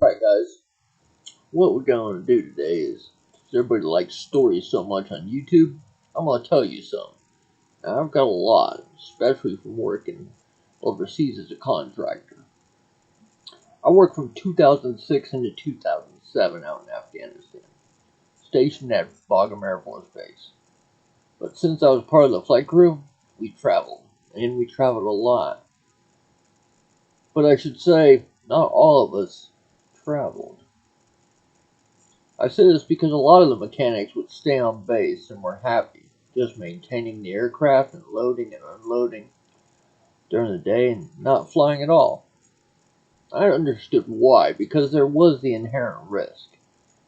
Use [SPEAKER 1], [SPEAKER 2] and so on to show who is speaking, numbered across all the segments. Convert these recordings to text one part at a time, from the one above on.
[SPEAKER 1] Alright guys, what we're going to do today is, since everybody likes stories so much on YouTube, I'm going to tell you some. Now, I've got a lot, especially from working overseas as a contractor. I worked from 2006 into 2007 out in Afghanistan, stationed at Bagram Air Force Base. But since I was part of the flight crew, we traveled, and we traveled a lot. But I should say, not all of us traveled. I say this because a lot of the mechanics would stay on base and were happy just maintaining the aircraft and loading and unloading during the day and not flying at all. I understood why, because there was the inherent risk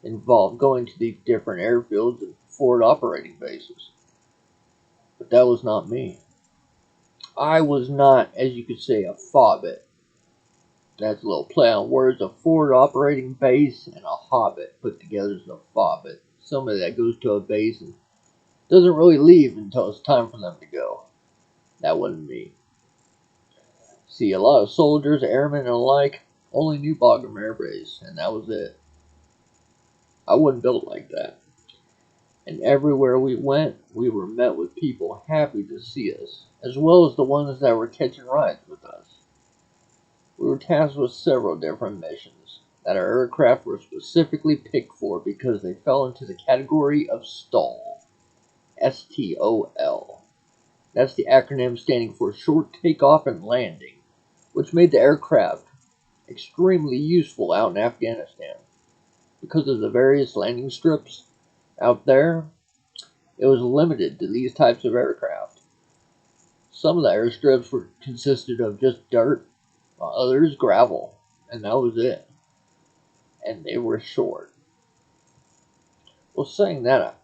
[SPEAKER 1] involved going to these different airfields and forward operating bases. But that was not me. I was not, as you could say, a fobbit. That's a little play on words. A forward operating base and a hobbit put together is a fobbit. Somebody that goes to a base and doesn't really leave until it's time for them to go. That wasn't me. See, a lot of soldiers, airmen, and the like only knew Bagram Air Base, and that was it. I wasn't built like that. And everywhere we went, we were met with people happy to see us, as well as the ones that were catching rides with us. We were tasked with several different missions that our aircraft were specifically picked for because they fell into the category of STOL. S-T-O-L. That's the acronym standing for Short Takeoff and Landing, which made the aircraft extremely useful out in Afghanistan. Because of the various landing strips out there, it was limited to these types of aircraft. Some of the airstrips consisted of just dirt, while others gravel, and that was it. And they were short. Well, saying that,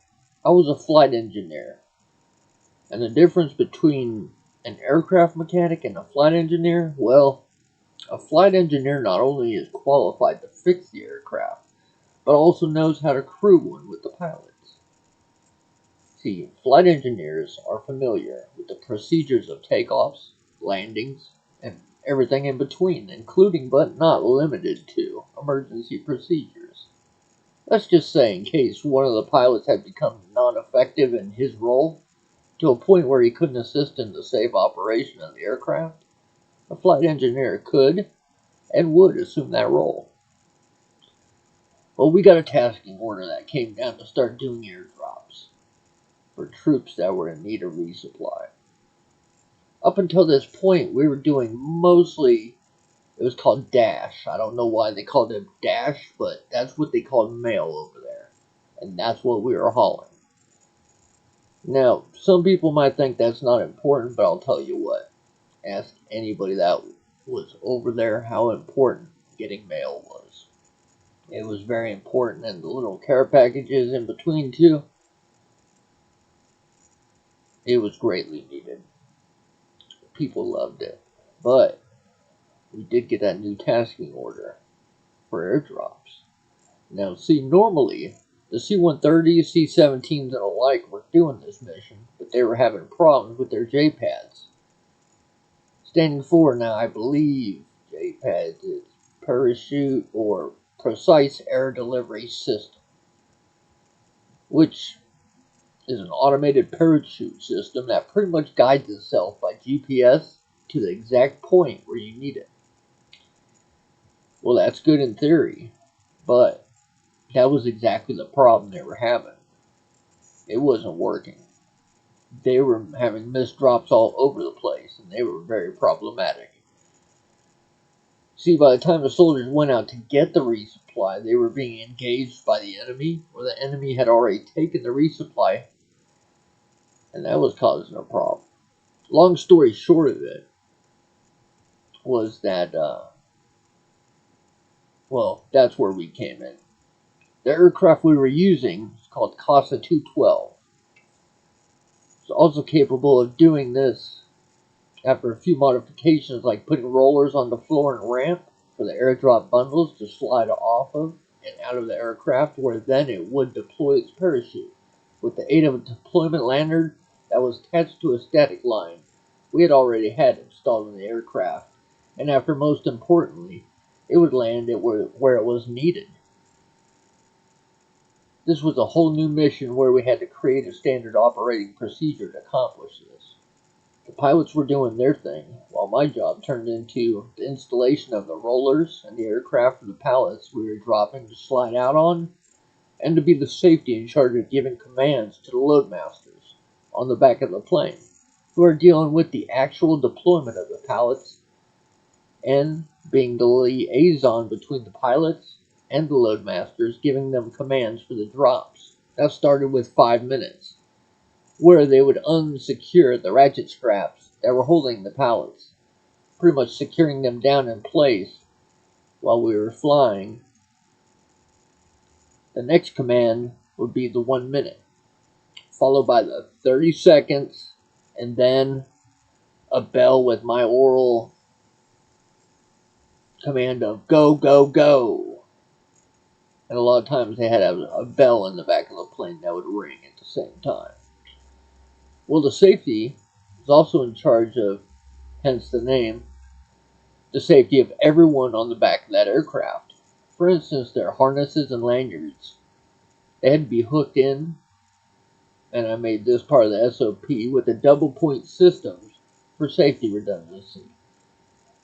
[SPEAKER 1] I was a flight engineer. And the difference between an aircraft mechanic and a flight engineer, well, a flight engineer not only is qualified to fix the aircraft, but also knows how to crew one with the pilots. See, flight engineers are familiar with the procedures of takeoffs, landings, and everything in between, including but not limited to emergency procedures. Let's just say in case one of the pilots had become non-effective in his role, to a point where he couldn't assist in the safe operation of the aircraft, a flight engineer could and would assume that role. Well, we got a tasking order that came down to start doing airdrops for troops that were in need of resupply. Up until this point, we were doing mostly, it was called Dash. I don't know why they called it Dash, but that's what they called mail over there. And that's what we were hauling. Now, some people might think that's not important, but I'll tell you what. Ask anybody that was over there how important getting mail was. It was very important, and the little care packages in between, too. It was greatly needed. People loved it. But we did get that new tasking order for airdrops. Now, see, normally, the C-130s, C-17s, and the like were doing this mission, but they were having problems with their J-pads. Standing for, now, I believe, J-pads is Parachute or Precise Air Delivery System, which is an automated parachute system that pretty much guides itself by GPS to the exact point where you need it. Well, that's good in theory, but that was exactly the problem they were having. It wasn't working. They were having missed drops all over the place, and they were very problematic. See, by the time the soldiers went out to get the resupply, they were being engaged by the enemy, or the enemy had already taken the resupply, and that was causing a problem. Long story short of it was that, well, that's where we came in. The aircraft we were using is called CASA 212. It's also capable of doing this after a few modifications, like putting rollers on the floor and ramp for the airdrop bundles to slide off of and out of the aircraft, where then it would deploy its parachute. With the aid of a deployment lanyard that was attached to a static line we had already had installed in the aircraft, and after most importantly, it would land it where it was needed. This was a whole new mission where we had to create a standard operating procedure to accomplish this. The pilots were doing their thing, while my job turned into the installation of the rollers and the aircraft for the pallets we were dropping to slide out on, and to be the safety in charge of giving commands to the loadmasters on the back of the plane, who are dealing with the actual deployment of the pallets and being the liaison between the pilots and the loadmasters, giving them commands for the drops. That started with 5 minutes, where they would unsecure the ratchet straps that were holding the pallets, pretty much securing them down in place while we were flying. The next command would be the 1 minute, followed by the 30 seconds, and then a bell with my oral command of go, go, go. And a lot of times they had a bell in the back of the plane that would ring at the same time. Well, the safety is also in charge of, hence the name, the safety of everyone on the back of that aircraft. For instance, their harnesses and lanyards. They had to be hooked in, and I made this part of the SOP with a double point system for safety redundancy,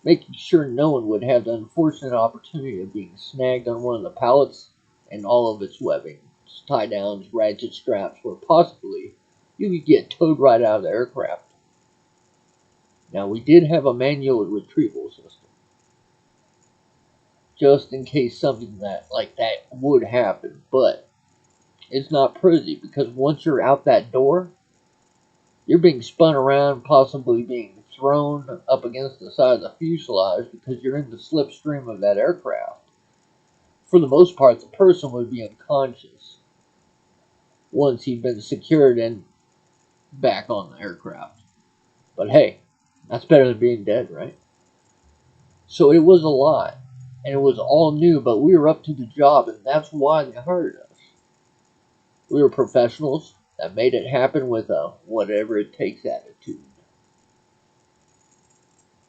[SPEAKER 1] making sure no one would have the unfortunate opportunity of being snagged on one of the pallets and all of its webbing, tie downs, ratchet straps, where possibly you could get towed right out of the aircraft. Now, we did have a manual retrieval system, just in case something like that would happen, but it's not pretty, because once you're out that door, you're being spun around, possibly being thrown up against the side of the fuselage because you're in the slipstream of that aircraft. For the most part, the person would be unconscious once he'd been secured and back on the aircraft. But hey, that's better than being dead, right? So it was a lot, and it was all new, but we were up to the job, and that's why they hired us. We were professionals that made it happen with a whatever it takes attitude.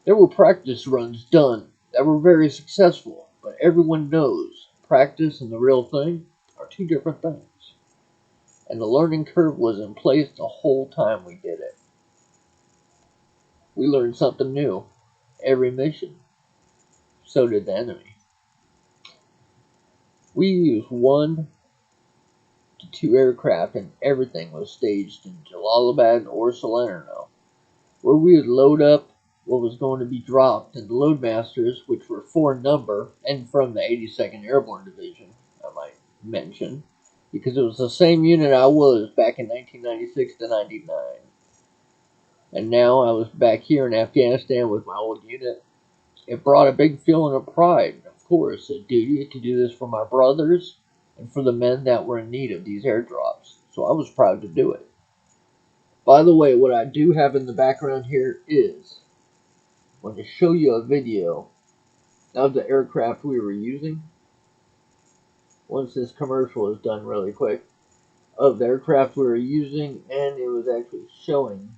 [SPEAKER 1] There were practice runs done that were very successful, but everyone knows practice and the real thing are two different things. And the learning curve was in place the whole time we did it. We learned something new every mission. So did the enemy. We used 1 to 2 aircraft, and everything was staged in Jalalabad or Salerno, where we would load up what was going to be dropped, and the loadmasters, which were 4 in number, and from the 82nd Airborne Division, I might mention, because it was the same unit I was back in 1996 to 99. And now I was back here in Afghanistan with my old unit. It brought a big feeling of pride, of course, a duty to do this for my brothers and for the men that were in need of these airdrops. So I was proud to do it. By the way, what I do have in the background here is I'm going to show you a video of the aircraft we were using. Once this commercial is done really quick, of the aircraft we were using, and it was actually showing.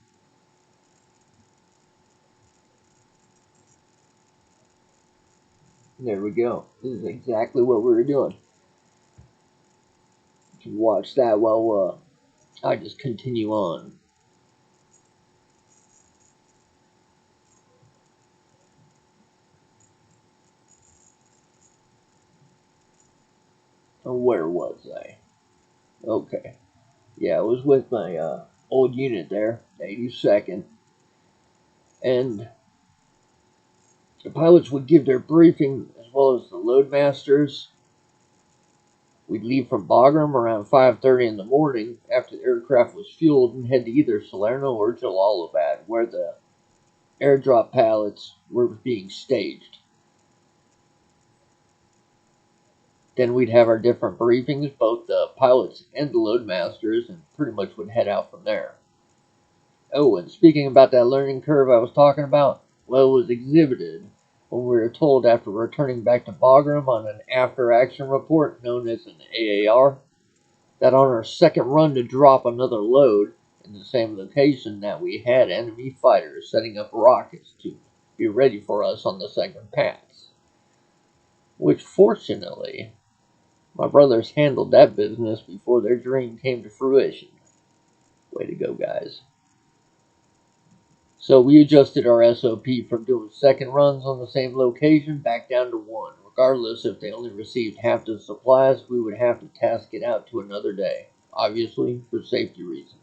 [SPEAKER 1] There we go. This is exactly what we were doing. You can watch that while I just continue on. Where was I? Okay. Yeah, I was with my old unit there, 82nd. And the pilots would give their briefing as well as the loadmasters. We'd leave from Bagram around 5:30 in the morning after the aircraft was fueled and head to either Salerno or Jalalabad, where the airdrop pallets were being staged. Then we'd have our different briefings, both the pilots and the loadmasters, and pretty much would head out from there. Oh, and speaking about that learning curve I was talking about, well, it was exhibited when we were told after returning back to Bagram on an after-action report known as an AAR, that on our second run to drop another load in the same location that we had enemy fighters setting up rockets to be ready for us on the second pass. which fortunately, my brothers handled that business before their dream came to fruition. Way to go, guys. So we adjusted our SOP from doing second runs on the same location back down to one. Regardless, if they only received half the supplies, we would have to task it out to another day, obviously for safety reasons.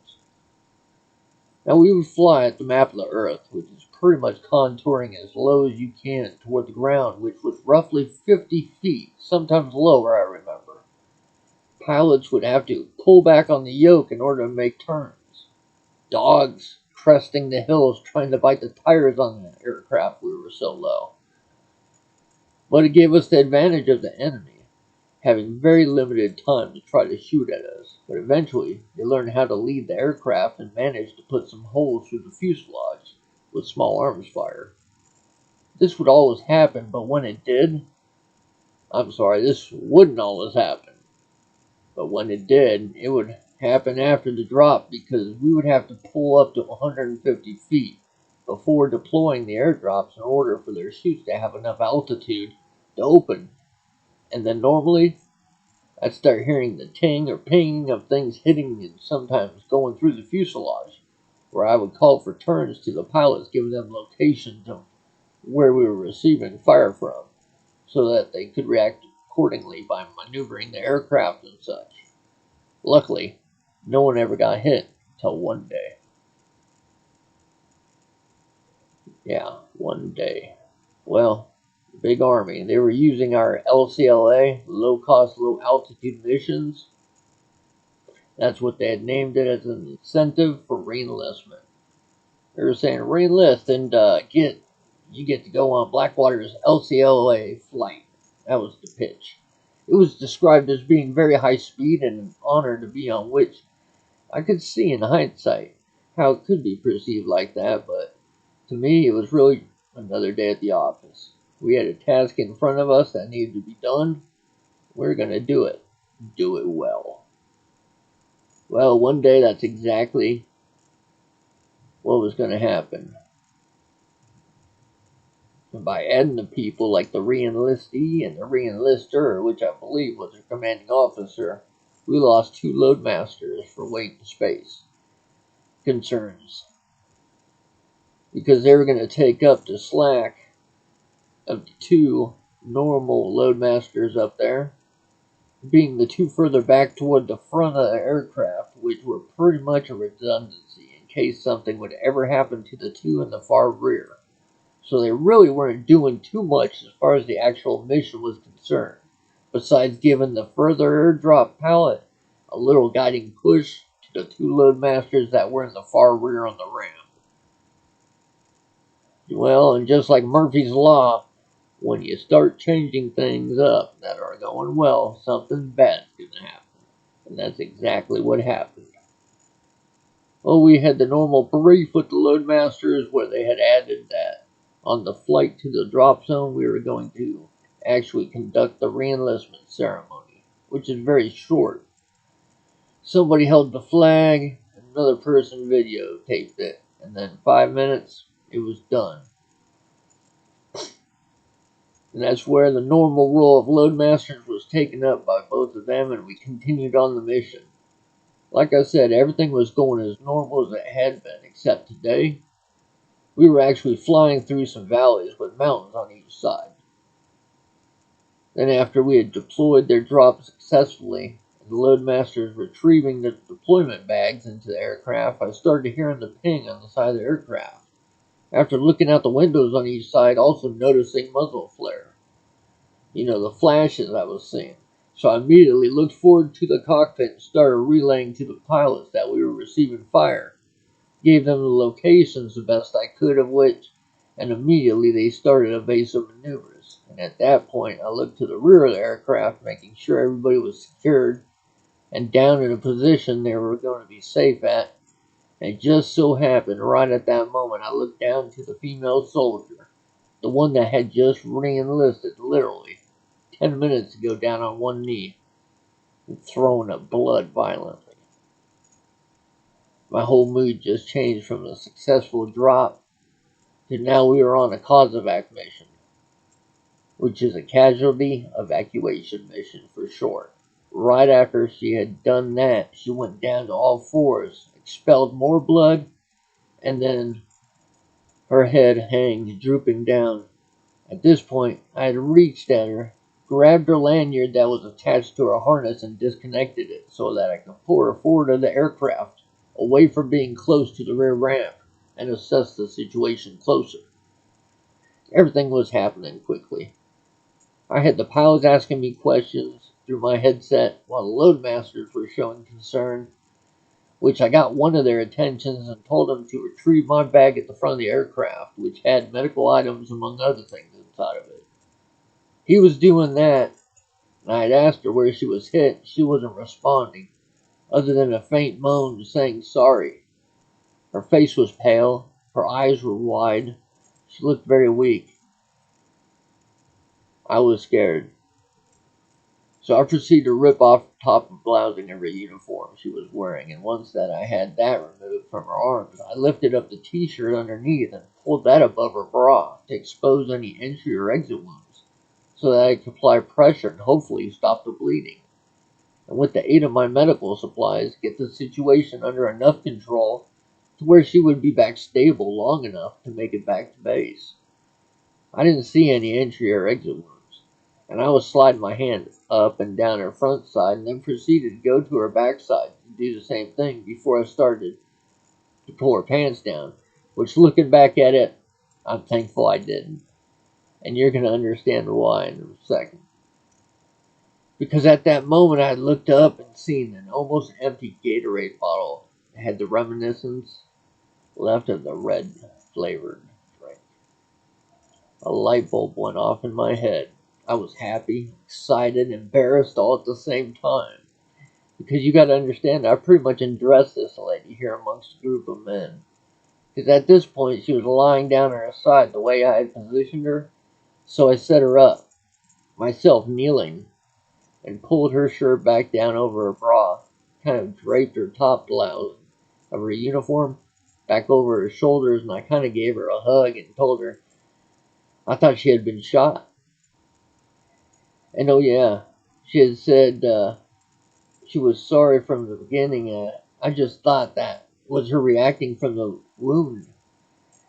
[SPEAKER 1] Now we would fly at the map of the Earth, which is pretty much contouring as low as you can toward the ground, which was roughly 50 feet, sometimes lower, I remember. Pilots would have to pull back on the yoke in order to make turns. Dogs cresting the hills trying to bite the tires on the aircraft, we were so low. But it gave us the advantage of the enemy, having very limited time to try to shoot at us. But eventually, they learned how to lead the aircraft and managed to put some holes through the fuselage with small arms fire. This would always happen, but when it did, this wouldn't always happen. But when it did, it would happen after the drop because we would have to pull up to 150 feet before deploying the airdrops in order for their chutes to have enough altitude to open. And then normally, I'd start hearing the ting or ping of things hitting and sometimes going through the fuselage, where I would call for turns to the pilots, giving them locations of where we were receiving fire from, so that they could react accordingly by maneuvering the aircraft and such. Luckily, no one ever got hit until one day. Yeah, one day. Well, the big army, they were using our LCLA, low cost, low altitude missions. That's what they had named it as an incentive for reenlistment. They were saying reenlist and you get to go on Blackwater's LCLA flight. That was the pitch. It was described as being very high speed and an honor to be on, which I could see in hindsight how it could be perceived like that, but to me it was really another day at the office. We had a task in front of us that needed to be done. We're going to do it. Do it well. Well, one day that's exactly what was going to happen. And by adding the people like the reenlistee and the reenlister, which I believe was their commanding officer, we lost 2 loadmasters for weight and space concerns, because they were going to take up the slack of the 2 normal loadmasters up there, being the 2 further back toward the front of the aircraft, which were pretty much a redundancy in case something would ever happen to the 2 in the far rear. So they really weren't doing too much as far as the actual mission was concerned, besides giving the further airdrop pallet a little guiding push to the 2 loadmasters that were in the far rear on the ramp. Well, and just like Murphy's Law, when you start changing things up that are going well, something bad's going to happen. And that's exactly what happened. Well, we had the normal brief with the loadmasters where they had added that on the flight to the drop zone, we were going to actually conduct the reenlistment ceremony, which is very short. Somebody held the flag, another person videotaped it, and then 5 minutes, it was done. And that's where the normal role of loadmasters was taken up by both of them, and we continued on the mission. Like I said, everything was going as normal as it had been, except today, we were actually flying through some valleys with mountains on each side. Then after we had deployed their drop successfully, and the loadmasters retrieving the deployment bags into the aircraft, I started hearing the ping on the side of the aircraft. After looking out the windows on each side, also noticing muzzle flare. The flashes I was seeing. So I immediately looked forward to the cockpit and started relaying to the pilots that we were receiving fire. Gave them the locations the best I could of which, and immediately they started evasive maneuvers. And at that point, I looked to the rear of the aircraft, making sure everybody was secured and down in a position they were going to be safe at. And it just so happened, right at that moment, I looked down to the female soldier, the one that had just re-enlisted, literally 10 minutes ago, down on one knee and throwing up blood violently. My whole mood just changed from a successful drop to now we were on a CASEVAC mission. which is a casualty evacuation mission for short. Right after she had done that, she went down to all fours, expelled more blood, and then her head hangs drooping down. At this point, I had reached at her, grabbed her lanyard that was attached to her harness, and disconnected it so that I could pull her forward of the aircraft, away from being close to the rear ramp, and assess the situation closer. Everything was happening quickly. I had the pilots asking me questions through my headset while the loadmasters were showing concern, which I got one of their attentions and told him to retrieve my bag at the front of the aircraft, which had medical items among other things inside of it. He was doing that, and I had asked her where she was hit. She wasn't responding, other than a faint moan saying sorry. Her face was pale, her eyes were wide. She looked very weak. I was scared. So I proceeded to rip off the top and blousing of her uniform she was wearing, and once that I had that removed from her arms, I lifted up the t-shirt underneath and pulled that above her bra to expose any entry or exit wounds, so that I could apply pressure and hopefully stop the bleeding. And with the aid of my medical supplies, get the situation under enough control to where she would be back stable long enough to make it back to base. I didn't see any entry or exit wounds, and I was sliding my hand up and down her front side and then proceeded to go to her back side and do the same thing before I started to pull her pants down, which, looking back at it, I'm thankful I didn't. And you're going to understand why in a second. Because at that moment I had looked up and seen an almost empty Gatorade bottle that had the reminiscence left of the red flavored drink. A light bulb went off in my head. I was happy, excited, embarrassed all at the same time. Because you gotta understand, I pretty much undressed this lady here amongst a group of men. Because at this point, she was lying down on her side the way I had positioned her. So I set her up, myself kneeling, and pulled her shirt back down over her bra, kind of draped her top blouse of her uniform back over her shoulders, and I kind of gave her a hug and told her I thought she had been shot. And oh yeah, she had said she was sorry from the beginning. I just thought that was her reacting from the wound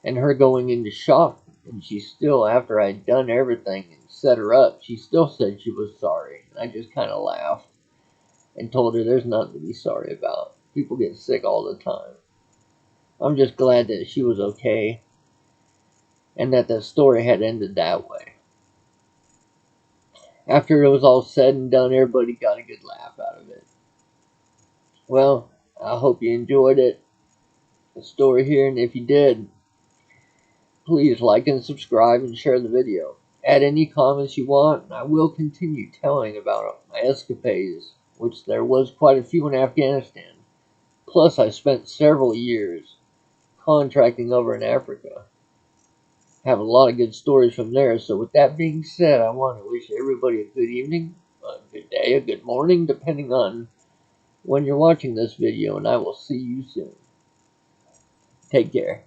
[SPEAKER 1] and her going into shock. And she still, after I'd done everything and set her up, she still said she was sorry. And I just kind of laughed and told her there's nothing to be sorry about. People get sick all the time. I'm just glad that she was okay and that the story had ended that way. After it was all said and done, everybody got a good laugh out of it. Well, I hope you enjoyed it, the story here, and if you did, please like and subscribe and share the video. Add any comments you want, and I will continue telling about my escapades, which there was quite a few in Afghanistan. Plus, I spent several years contracting over in Africa. Have a lot of good stories from there. So with that being said, I want to wish everybody a good evening, a good day, a good morning, depending on when you're watching this video, and I will see you soon. Take care.